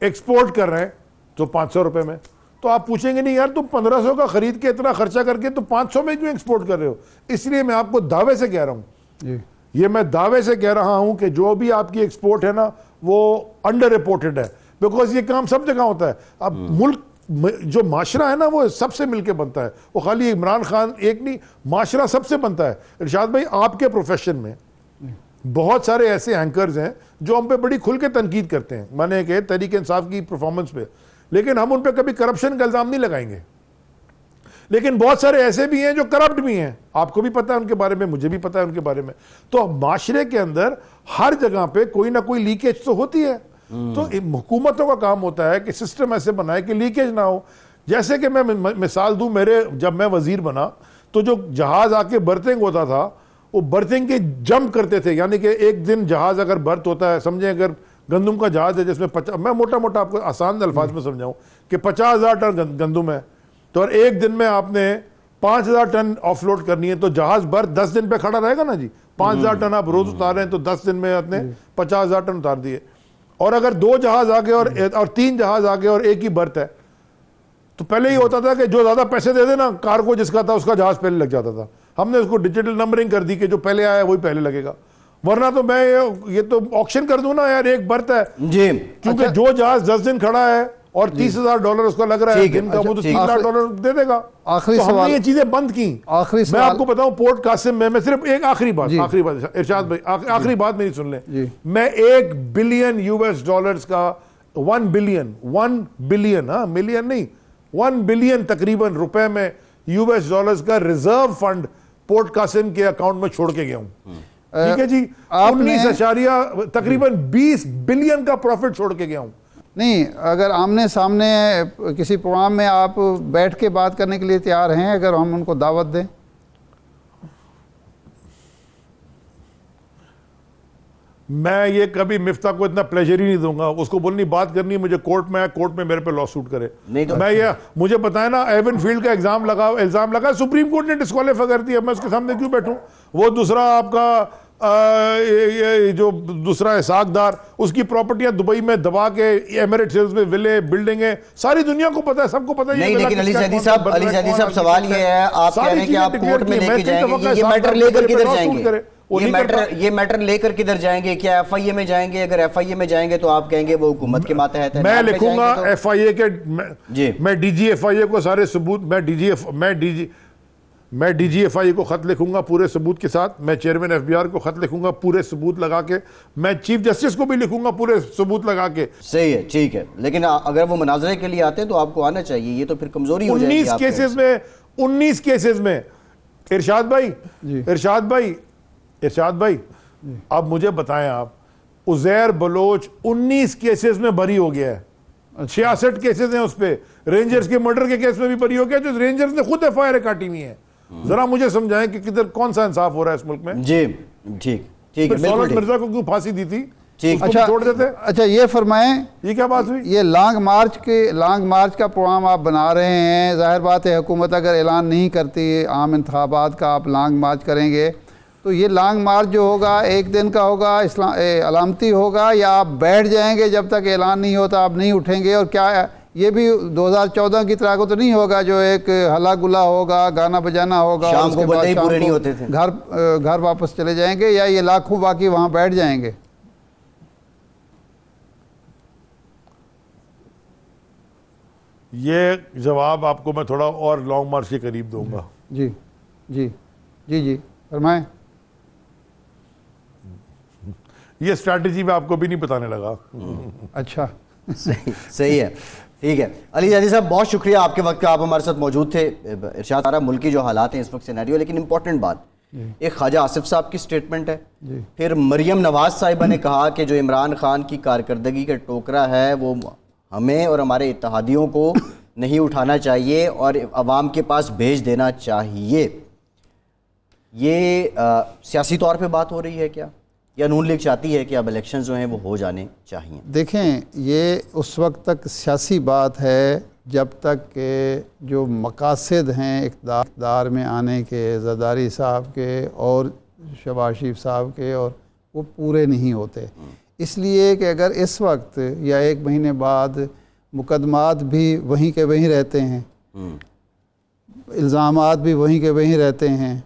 एक्सपोर्ट कर रहे हैं तो 500 रुपये में। तो आप पूछेंगे नहीं यार तुम 1500 का खरीद के इतना खर्चा करके तो 500 में क्यों एक्सपोर्ट कर रहे हो? इसलिए मैं आपको दावे से कह रहा हूँ, ये मैं दावे से कह रहा हूँ कि जो भी आपकी एक्सपोर्ट है ना वो अंडर रिपोर्टेड है। बिकॉज ये काम सब जगह होता है। अब मुल्क जो माशरा है ना वो सबसे मिलके बनता है, वो खाली इमरान खान एक नहीं, माशरा सबसे बनता है। इरशाद भाई, आपके प्रोफेशन में बहुत सारे ऐसे एंकर्स हैं जो हम पे बड़ी खुल के तनकीद करते हैं, माने कि तहरीक इंसाफ की परफॉर्मेंस पे, लेकिन हम उन पे कभी करप्शन का इल्ज़ाम नहीं लगाएंगे। लेकिन बहुत सारे ऐसे भी हैं जो करप्ट भी हैं, आपको भी पता है उनके बारे में, मुझे भी पता है उनके बारे में। तो माशरे के अंदर हर जगह पे कोई ना कोई लीकेज तो होती है। तो हुकूमतों का काम होता है कि सिस्टम ऐसे बनाए कि लीकेज ना हो। जैसे कि मैं मिसाल दूं, जब मैं वजीर बना तो जो जहाज आके बर्थिंग होता था वो बर्थिंग के जंप करते थे, यानी कि एक दिन जहाज अगर बर्थ होता है, समझे अगर गंदम का जहाज है जिसमें मैं मोटा मोटा आपको आसान अल्फाज में समझाऊं कि 50,000 टन गंदम है, तो और एक दिन में आपने 5,000 टन ऑफलोड करनी है, तो जहाज बर्थ 10 दिन पे खड़ा रहेगा ना जी। 5,000 टन आप रोज उतार रहे हैं तो 10 दिन में आपने 50,000 टन उतार दिए। और अगर 2 जहाज आगे और 3 जहाज आगे और एक ही बर्थ है, तो पहले ही होता था कि जो ज्यादा पैसे दे देना कार्गो जिसका था उसका जहाज पहले लग जाता था। हमने उसको डिजिटल नंबरिंग कर दी कि जो पहले आया वही पहले लगेगा, वरना तो मैं ये तो ऑक्शन कर दूं ना यार, एक बर्थ है जी, क्योंकि जो जहाज 10 दिन खड़ा है और $30,000 उसका लग रहा है दिन का, वो तो $3,00,000 दे देगा। आखिरी तो सवाल, हमने ये चीजें बंद की। आखिरी मैं आपको बताऊं पोर्ट कासिम में, मैं सिर्फ एक आखिरी बात इरशाद भाई, आखिरी बात मेरी सुन ले। मैं $1 बिलियन का 1 बिलियन, हाँ मिलियन नहीं, 1 बिलियन तकरीबन रुपए में US डॉलर्स का रिजर्व फंड पोर्ट कासिम के अकाउंट में छोड़ के गया हूं। ठीक है जी, 19 तकरीबन 20 बिलियन का प्रॉफिट छोड़ के गया हूं नहीं, अगर आमने सामने किसी प्रोग्राम में आप बैठ के बात करने के लिए तैयार हैं, अगर हम उनको दावत दें? मैं ये कभी मिफ्ता को इतना प्लेजर ही नहीं दूंगा। उसको बोलनी बात करनी है, मुझे कोर्ट में आए, कोर्ट में मेरे पे लॉ सूट करे। नहीं तो मैं ये मुझे बताया ना, एवन फील्ड का इल्जाम लगा, सुप्रीम कोर्ट ने डिस्क्वालीफाई कर दिया, मैं उसके सामने क्यों बैठूं? वो दूसरा आपका ये जो दूसरा है सागदार, उसकी प्रॉपर्टियां दुबई में दबा के एमिरेट्स है, उसमें विले बिल्डिंगे, सारी दुनिया को पता है, सबको पता है। नहीं, लेकिन अली जैदी साहब सवाल ये है, आप कह रहे हैं कि आप कोर्ट में लेके जाएंगे, ये मैटर लेकर किधर जाएंगे? ये मैटर लेकर किधर जाएंगे? क्या एफआईए में जाएंगे? अगर एफआईए में जाएंगे तो आप कहेंगे वो हुकूमत के मातहत है। मैं लिखूंगा एफआईए के, मैं डीजी एफआईए को सारे सबूत, मैं डीजी एफआईए को खत लिखूंगा पूरे सबूत के साथ, मैं चेयरमैन एफबीआर को खत लिखूंगा पूरे सबूत लगा के, मैं चीफ जस्टिस को भी लिखूंगा पूरे सबूत लगा के। सही है, ठीक है, लेकिन अगर वो मुनाजरे के लिए आते हैं तो आपको आना चाहिए, ये तो फिर कमजोरी हो जाएगी। 19 केसेस में इरशाद भाई अब मुझे बताएं आप, उजैर बलोच 19 केसेस में बरी हो गया है। 66 केसेस हैं उस पे, रेंजर्स के मर्डर के केस में भी बरी हो गया, जो रेंजर्स ने खुद एफआईआर काटी हुई है। जरा मुझे समझाएं कि किधर कौन सा इंसाफ हो रहा है इस मुल्क में? जी ठीक है, दौलत मिर्जा को क्यों फांसी दी थी? ठीक, अच्छा छोड़ देते। अच्छा, ये फरमाएं, ये क्या बात हुई? ये लॉन्ग मार्च का प्रोग्राम आप बना रहे हैं, जाहिर बात है हुकूमत अगर ऐलान नहीं करती आम इंतखाबात का, आप लॉन्ग मार्च करेंगे, तो ये लॉन्ग मार्च जो होगा एक दिन का होगा, अलामती होगा, या आप बैठ जाएंगे जब तक ऐलान नहीं होता, आप नहीं उठेंगे? और क्या ये भी 2014 की तरह को तो नहीं होगा जो एक हल्ला गुल्ला होगा, गाना बजाना होगा, शाम उसके को बाद बंदे शाम पूरे को नहीं होते थे, घर वापस चले जाएंगे, या ये लाखों बाकी वहाँ बैठ जाएंगे? ये जवाब आपको मैं थोड़ा और लॉन्ग मार्च के करीब दूंगा। जी जी जी जी फरमाएं। ये स्ट्रैटेजी में आपको भी नहीं बताने लगा। अच्छा, सही है, ठीक है। अली जैदी साहब बहुत शुक्रिया आपके वक्त का, आप हमारे साथ मौजूद थे। इरशाद सारा मुल्क की जो हालात हैं इस वक्त सिनेरियो, लेकिन इंपॉर्टेंट बात, एक ख्वाजा आसिफ साहब की स्टेटमेंट है, फिर मरियम नवाज साहिबा ने कहा कि जो इमरान खान की कारकर्दगी का टोकरा है वो हमें और हमारे इत्तेहादियों को नहीं उठाना चाहिए और अवाम के पास भेज देना चाहिए। ये सियासी तौर पे बात हो रही है क्या, या नून लीग चाहती है कि अब इलेक्शन जो हैं वो हो जाने चाहिए? देखें, ये उस वक्त तक सियासी बात है जब तक के जो मकासद हैं इक़्तिदार में आने के, ज़रदारी साहब के और शहबाज शरीफ साहब के, और वो पूरे नहीं होते। इसलिए कि अगर इस वक्त या एक महीने बाद मुकदमात भी वहीं के वहीं रहते हैं, इल्ज़ामात भी वहीं के वहीं रहते हैं,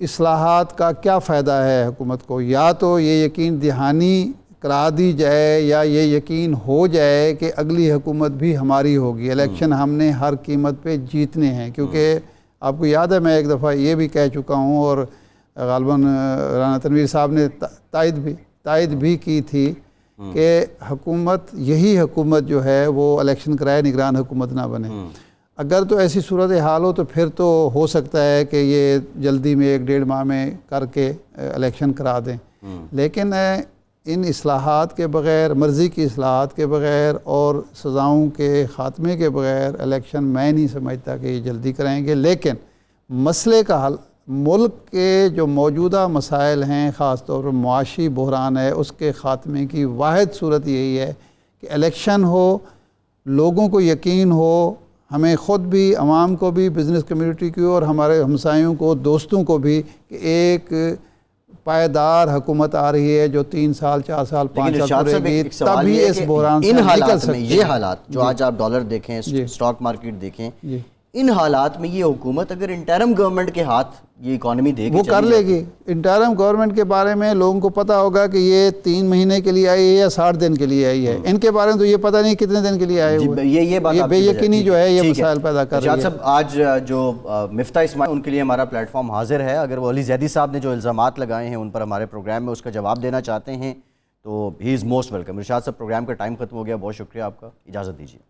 इस्लाहात का क्या फ़ायदा है हुकूमत को? या तो ये यकीन दहानी करा दी जाए, या ये यकीन हो जाए कि अगली हुकूमत भी हमारी होगी, इलेक्शन हमने हर कीमत पे जीतने हैं। क्योंकि आपको याद है मैं एक दफ़ा ये भी कह चुका हूँ, और गालबन राना तनवीर साहब ने तायद भी की थी कि हुकूमत, यही हुकूमत जो है वो इलेक्शन कराए, निगरान हुकूमत ना बने। अगर तो ऐसी सूरत हाल हो तो फिर तो हो सकता है कि ये जल्दी में 1-1.5 माह में करके इलेक्शन करा दें, लेकिन इन इस्लाहात के बग़ैर, मर्ज़ी की इस्लाहात के बग़ैर और सज़ाओं के ख़ात्मे के बग़ैर इलेक्शन मैं नहीं समझता कि ये जल्दी कराएंगे। लेकिन मसले का हल, मुल्क के जो मौजूदा मसाइल हैं, ख़ास तौर पर मुआशी बहरान है, उसके ख़ात्मे की वाहिद सूरत यही है कि इलेक्शन हो, लोगों को यकीन हो, हमें ख़ुद भी, आवाम को भी, बिज़नेस कम्यूनिटी को और हमारे हमसायों को, दोस्तों को भी, कि एक पायदार हुकूमत आ रही है जो 3 साल 4 साल 5 साल रहेगी, तभी इस बहरान से निकल सकते हैं। ये हालात जो आज आप डॉलर देखें, स्टॉक मार्केट देखें, इन हालात में ये हुकूमत अगर इंटरिम गवर्नमेंट के हाथ ये इकॉनमी देगी, वो कर लेगी। इंटरिम गवर्नमेंट के बारे में लोगों को पता होगा कि ये 3 महीने के लिए आई है या 60 दिन के लिए आई है। इनके बारे में तो ये पता नहीं कितने दिन के लिए आए हुए। ये बेयकीनी जो है ये मसाइल पैदा कर रही है। साहब, आज जो मिफ्ता इस्माइल, उनके लिए हमारा प्लेटफॉर्म हाजिर है। अगर वो अली जैदी साहब ने जो इल्ज़ामात लगाए हैं उन पर हमारे प्रोग्राम में उसका जवाब देना चाहते हैं तो ही इज़ मोस्ट वेलकम। इरशाद साहब, प्रोग्राम का टाइम खत्म हो गया, बहुत शुक्रिया आपका, इजाज़त दीजिए।